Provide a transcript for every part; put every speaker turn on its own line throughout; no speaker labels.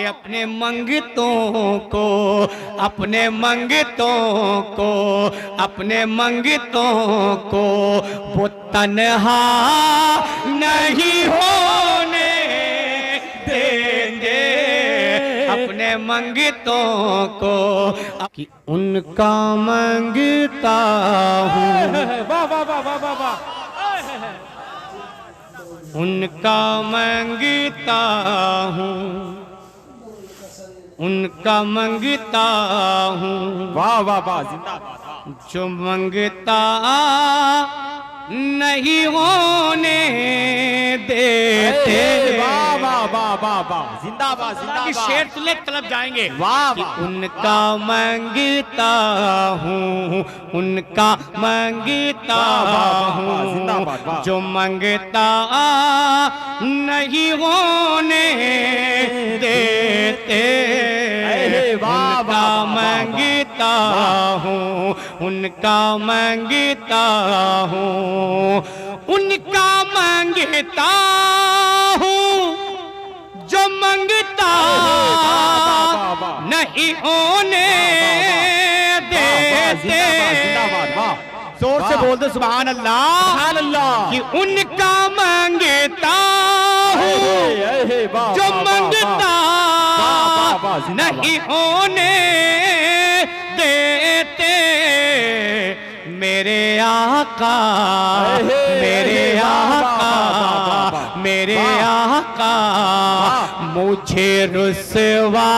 अपने मंगतों को, अपने मंगतों को, अपने मंगतों को वो तन्हा नहीं होने देंगे, अपने मंगतों को कि उनका मंगता हूँ,
वाह वाह वाह वाह वाह वाह,
उनका मंगता हूँ, उनका मंगता हूँ,
वाह वाह वाह, जिंदाबाद।
जो मंगता नहीं होने देते।
वाह वाह वाह वाह वाह, जिंदाबाद
कि
जिंदाबाद।
शेर सुने तलब जाएंगे।
वाह
कि
वाह।
उनका मंगता हूँ, उनका मंगता
वाह, वाह, वाह, वाह,
हूँ,
जिंदाबाद, वाह।
जो मंगता नहीं होने देते।
वाह,
उनका
वाह, वाह,
मंगता हूँ, उनका मंगता हूँ, उनका मंगता हूँ, जो मंगता नहीं होने देते।
जिंदाबाद, वाह।
जोर से बोल दो सुभान अल्लाह।
सुभान अल्लाह।
कि उनका मंगता हूँ,
वाह,
जो
वाह, वाह,
मंगता
वाह, वाह, वाह, जिंदाबाद।
नहीं होने देते। मेरे आका, मेरे आका, मेरे आका मुझे रुसवा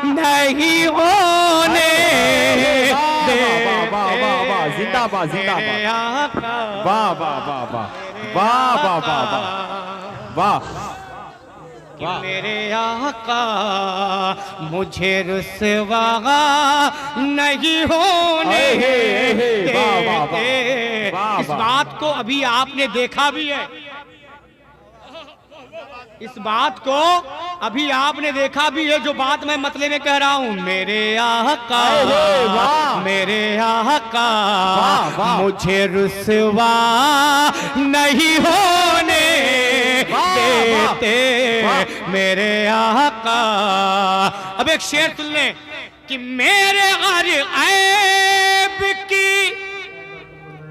नहीं होने देते।
जिंदाबाद
मेरे आका,
वाह वाह वाह वाह वाह वाह वाह वाह वाह।
कि मेरे आका मुझे रुसवा नहीं होने देते।
वाह, वाह, वाह, वाह,
इस
वाह।
बात को अभी आपने देखा भी है, इस बात को अभी आपने देखा भी है, जो बात मैं मतले में कह रहा हूँ। मेरे आका,
वाह।
मेरे आका
वाह, वाह।
मुझे रुसवा नहीं होने देते। मेरे आका। अब एक शेर सुन ले कि मेरे हर ऐब की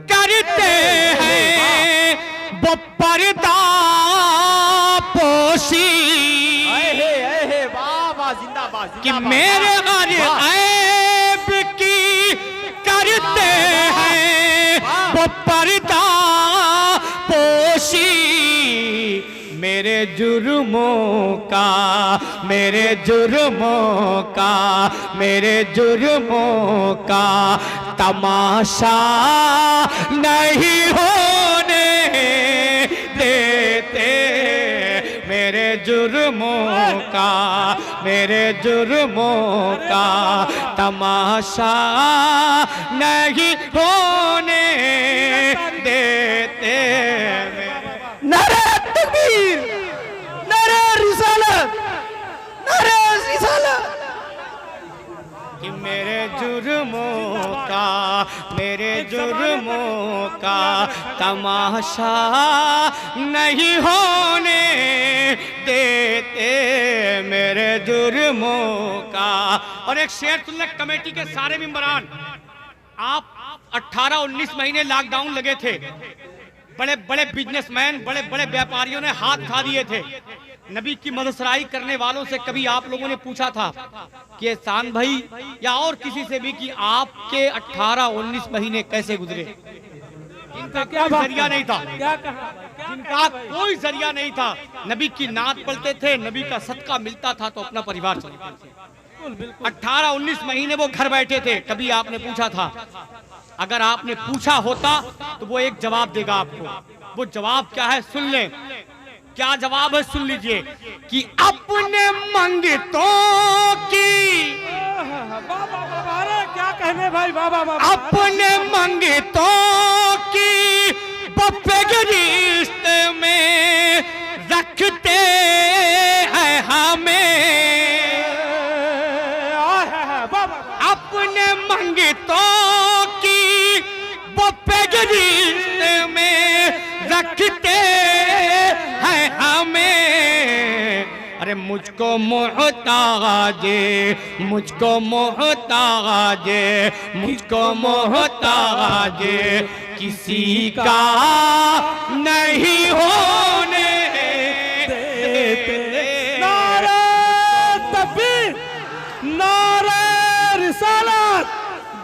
करते हैं वो पर्दा पोशी।
वाह वाह, जिंदाबाद
कि मेरे हर ऐब की करते हैं वो पर्दा पोशी। मेरे जुर्मों का, मेरे जुर्मों का, मेरे जुर्मों का तमाशा नहीं होने देते। मेरे जुर्मों का, मेरे जुर्मों का तमाशा नहीं होने देते।
नारे तकबीर, नारे रिसालत, नारे रिसालत।
कि मेरे जुर्मों का, मेरे जुर्मों का तमाशा नहीं होने देते। मेरे जुर्मों का। और एक शेर सुन ले कमेटी के सारे मेंबरान, आप 18-19 महीने लॉकडाउन लगे थे, बड़े बड़े बिजनेसमैन, बड़े बड़े व्यापारियों ने हाथ उठा दिए थे। नबी की मदसराई करने वालों से कभी आप लोगों ने पूछा था कि एहसान भाई या और किसी से भी कि आपके 18-19 महीने कैसे गुजरे? इनका क्या जरिया नहीं था,
क्या कहा,
जिनका कोई जरिया नहीं था। नबी की नात पढ़ते थे, नबी का सदका मिलता था तो अपना परिवार चलाते थे। 18-19 महीने वो घर बैठे थे। कभी आपने पूछा था? अगर आपने पूछा होता तो वो एक जवाब देगा आपको। वो जवाब क्या है सुन ले। क्या जवाब है सुन लीजिए कि अपने मंगतों की,
क्या कहने भाई, वाह वाह वाह।
अपने मंगतों की रिश्ते में रखते हैं हमें। अपने मंगतों की रिश्ते में रखते हैं हमें। अरे अरे मुझको मोहताजे, मुझको मोहताजे, मुझको मोहताजे किसी का नहीं होने देते।
नारे तकबीर, नारे रिसालत,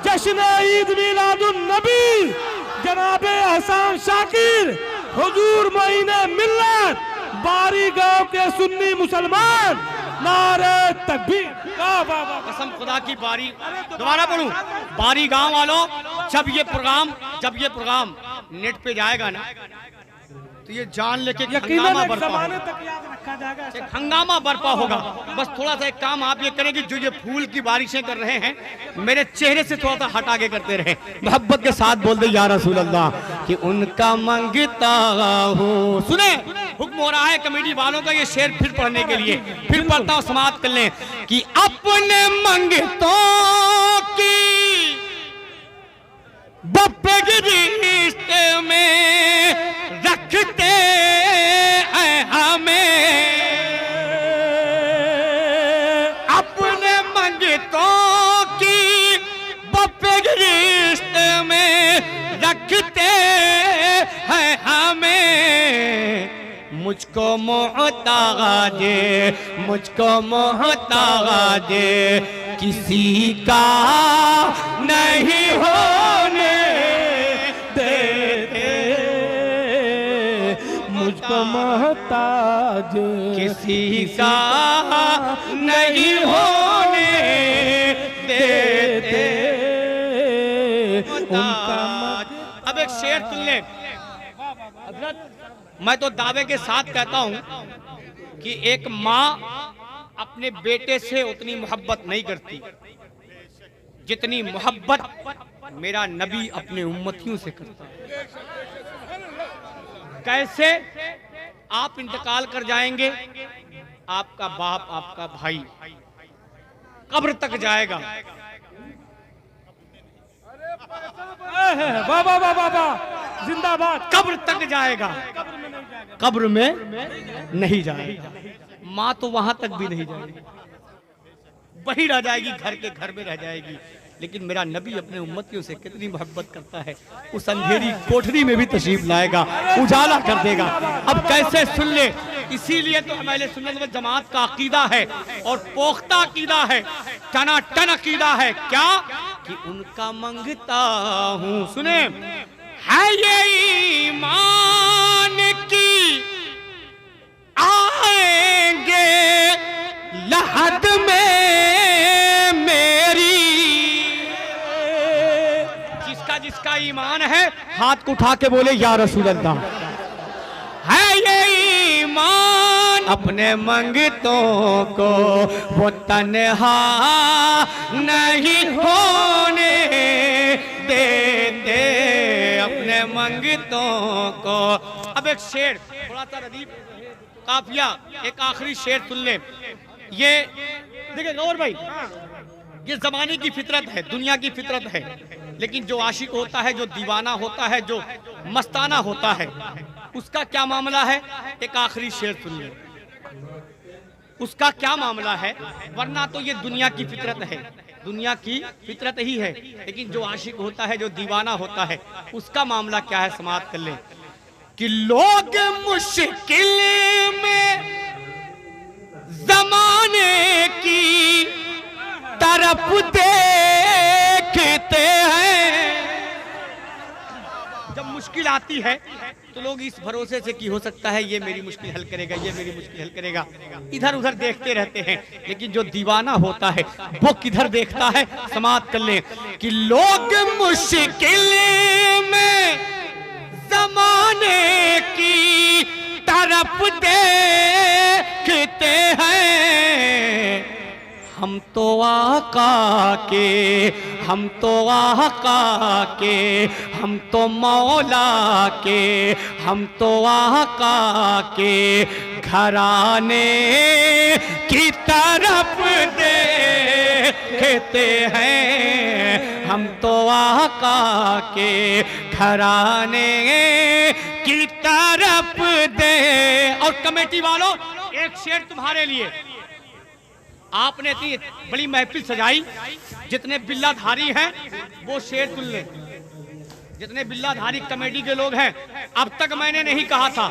जश्न ईद मिलादुन नबी, जनाबे हसन शाकिर, हुजूर मोइने मिल्लत, बारी गांव के सुन्नी मुसलमान, नारे तकबीर। वाह वाह वाह।
कसम खुदा की बारी, दोबारा पढ़ूं, बारी गांव वालों, जब ये प्रोग्राम नेट पे जाएगा ना तो ये जान लेके हंगामा बरपा होगा,
तक याद रखा जाएगा।
एक हंगामा बरपा होगा। बस थोड़ा सा एक काम आप ये करें कि जो ये फूल की बारिशें कर रहे हैं मेरे चेहरे से थोड़ा सा हट आगे करते रहे, मोहब्बत के साथ बोल दे या रसूल अल्लाह कि उनका मंगता हूँ। सुने, हुक्म हो रहा है कमेटी वालों का ये शेर फिर पढ़ने के लिए, फिर पढ़ता हूँ, समाप्त कर लें कि अपने मंगतों की बप्पे की रिश्ते में रखते हैं हमें, अपने मंगतों की बप्पे की रिश्ते में रखते हैं हमें। मुझको मोहताजे, मुझको मोहताजे किसी का नहीं होने देते,
मुझको मोहताज
किसी का नहीं होने देते।
उनका
अब एक शेर सुन ले हजरत, मैं तो दावे के साथ कहता हूं कि एक माँ अपने बेटे से उतनी मोहब्बत नहीं करती जितनी मोहब्बत मेरा नबी अपने उम्मतियों से करता है। कैसे? आप इंतकाल कर जाएंगे, आपका बाप, आपका भाई कब्र तक जाएगा,
वाह वाह वाह वाह वाह, जिंदाबाद।
कब्र तक जाएगा, कब्र में नहीं जाएगा। माँ तो वहां तक भी नहीं जाएगी, वही रह जाएगी, घर के घर में रह जाएगी। लेकिन मेरा नबी अपने उम्मतियों से कितनी मोहब्बत करता है, उस अंधेरी कोठरी में भी तशरीफ लाएगा, उजाला कर देगा। अब कैसे? सुन ले, इसीलिए तो हमारे सुन्नत वल जमात का अकीदा है और पोख्ता अकीदा है, टनाटन अकीदा है। क्या? कि उनका मंगता हूं। सुने, है ये ईमान की आएंगे लहद में मेरी, जिसका ईमान है हाथ को उठा के बोले या रसूल अल्लाह। है ये ईमान अपने मंगतों को वो तन्हा नहीं होने देते, अपने मंगतों को। अब एक शेर, थोड़ा सा रदीफ काफिया, एक आखिरी शेर सुन ले। ये देखिए गौर भाई, ये जमाने की फितरत है, दुनिया की फितरत है, लेकिन जो आशिक होता है, जो दीवाना होता है, जो मस्ताना होता है, उसका क्या मामला है? एक आखिरी शेर सुन ले, उसका क्या मामला है। वरना तो ये दुनिया की फितरत है, दुनिया की फितरत ही है, लेकिन जो आशिक होता है, जो दीवाना होता है, उसका मामला क्या है? समाप्त कर ले कि लोग मुश्किल में जमाने की तरफ देखते हैं। जब मुश्किल आती है तो लोग इस भरोसे से कि हो सकता है ये मेरी मुश्किल हल करेगा, ये मेरी मुश्किल हल करेगा, इधर उधर देखते रहते हैं। लेकिन जो दीवाना होता है वो किधर देखता है? समाप्त कर ले कि लोग मुश्किल में जमाने की तरफ देखते हैं। हम तो आका के, हम तो आका के, हम तो मौला के, हम तो आका के घराने की तरफ देखते हैं। हम तो आका के घराने की तरफ दे। और कमेटी वालों एक शेर तुम्हारे लिए। आपने इतनी बड़ी महफिल सजाई, जितने बिल्लाधारी हैं वो शेर सुन ले। जितने बिल्लाधारी कमेटी के लोग हैं, अब तक मैंने नहीं कहा था,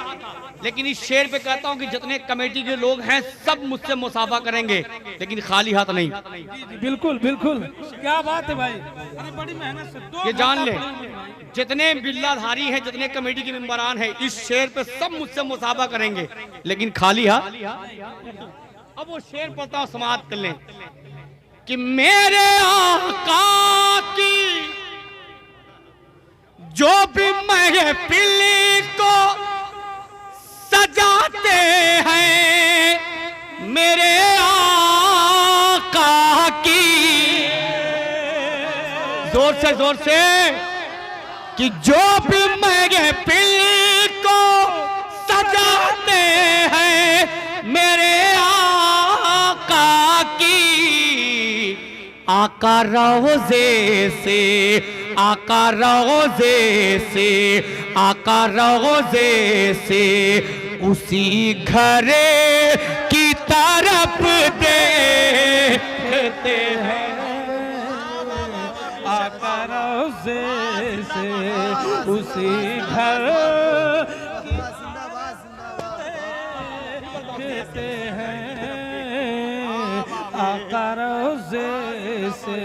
लेकिन इस शेर पे कहता हूं कि जितने कमेटी के लोग हैं सब मुझसे मुसाफा करेंगे, लेकिन खाली हाथ नहीं।
बिल्कुल बिल्कुल, क्या बात है भाई, अरे बड़ी मेहनत से
ये जान ले, जितने बिल्लाधारी हैं, जितने कमेटी के मेंबरान हैं, इस शेर पे सब मुझसे मुसाफा करेंगे, लेकिन खाली हाथ। अब वो शेर पढ़ता हूं, समाप्त कर लें कि मेरे आका की जो भी महफिल को सजाते हैं, मेरे आका की, जोर से कि जो भी महफिल को सजाते हैं, मेरे आका की, आका रोज़े से, आका रोज़े से, आका रोज़े से उसी घरे की तरफ देखते हैं।
आका रोज़े से उसी घर कहते हैं, आका रोज़े से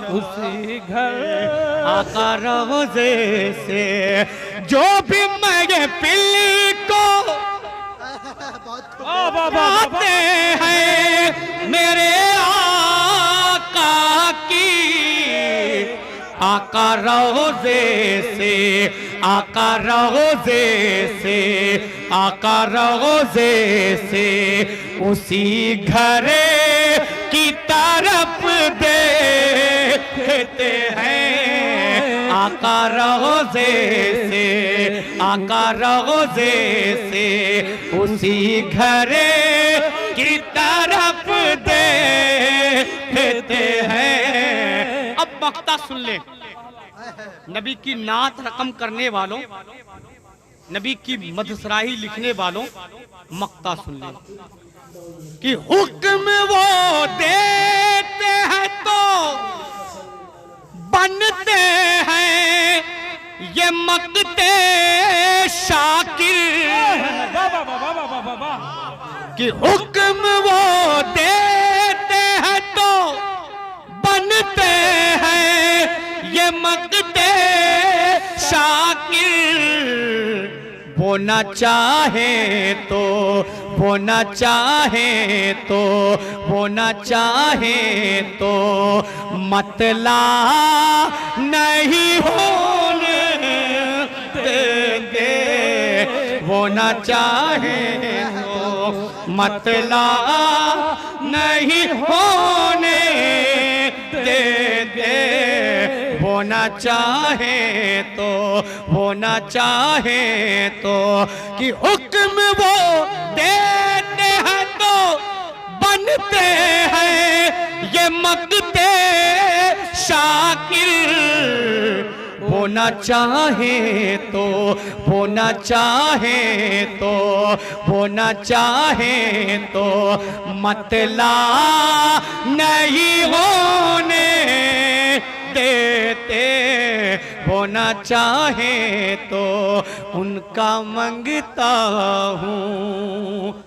उसी घर,
आका रोज़े से जो भी महफिल को आते हैं, मेरे आका की, आका रोज़े से, आका रोज़े से, आका रोज़े से उसी घरे की तरफ देखते हैं। आका रोज़े से, आका रोज़े से उसी घरे की तरफ देखते हैं। अब मक्ता सुन ले, नबी की नात रकम करने वालों, नबी की मदसराही लिखने वालों, मक्ता सुन ले कि हुक्म वो देते हैं तो बनते हैं ये मक्ते शाकिर, कि हुक्म वो देते हैं तो बनते हैं ये मक्ते शाकिर। वो न चाहे तो, वो न चाहे तो, वो न चाहे तो मतला नहीं होने देंगे। वो न चाहे तो मतला नहीं होने देंगे। वो न चाहे तो, वो न चाहे तो कि हुक्म वो देते हैं तो बनते हैं ये मक्ते शाकिर। वो न चाहे तो, वो न चाहे तो, वो न चाहे तो मतला नहीं होने देते। वो न चाहे तो उनका मंगता हूँ।